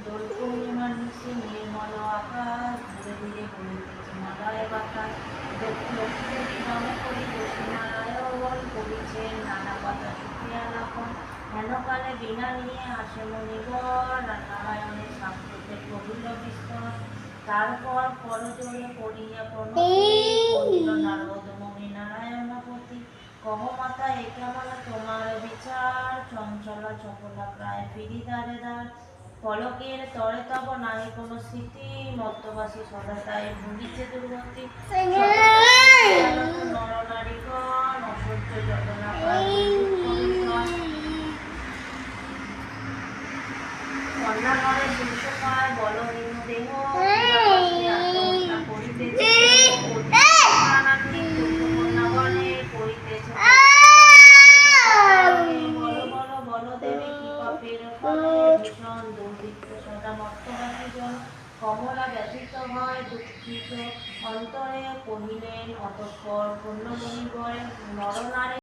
দোল পূর্ণিমার নিশে নির্মল আকাশ, ধীরে ধীরে বলিতেছে মলয় বাতাস। লক্ষ্মীদেবী মনে করি লক্ষ্মীনারায়ণ করিছেন নানা কথা সুখিয়া লাপন। হেনকালে বীণা নিয়ে আসে মণিবর, নারায়ণের সাংকেতে কহিল বিস্তর। তারপর করজোড়ে করিয়া প্রণতি কহিল নারদ মুনি নারায়ণপতি। কহ মাতা এ কেমন তোমার বিচার, চঞ্চলা চপলা প্রায় ফিরি দ্বারে দ্বার। পলকের তরে তব নাহি কোনো স্মৃতি, মর্তবাসী সদা তাই ভুগিছে দুর্গতি। নরনারীগণ অসহ্য যন্ত্রণা পায় দুঃখ বিষয়। কন্যা নরে শীর্ষ পায় বলহীন দেহ, আত্মহত্যা করিতেছে কন্যাগণে করিতেছে। বলো বলো বলো দেবী কি পাপের ফলে, ভীষণ দুর্ভিক্ষ সদা মর্তবাসী জন। কমলা ব্যথিত হয় দুঃখিত অন্তরে, কহিলেন অতঃপর পুণ্যমণিবর নরনারী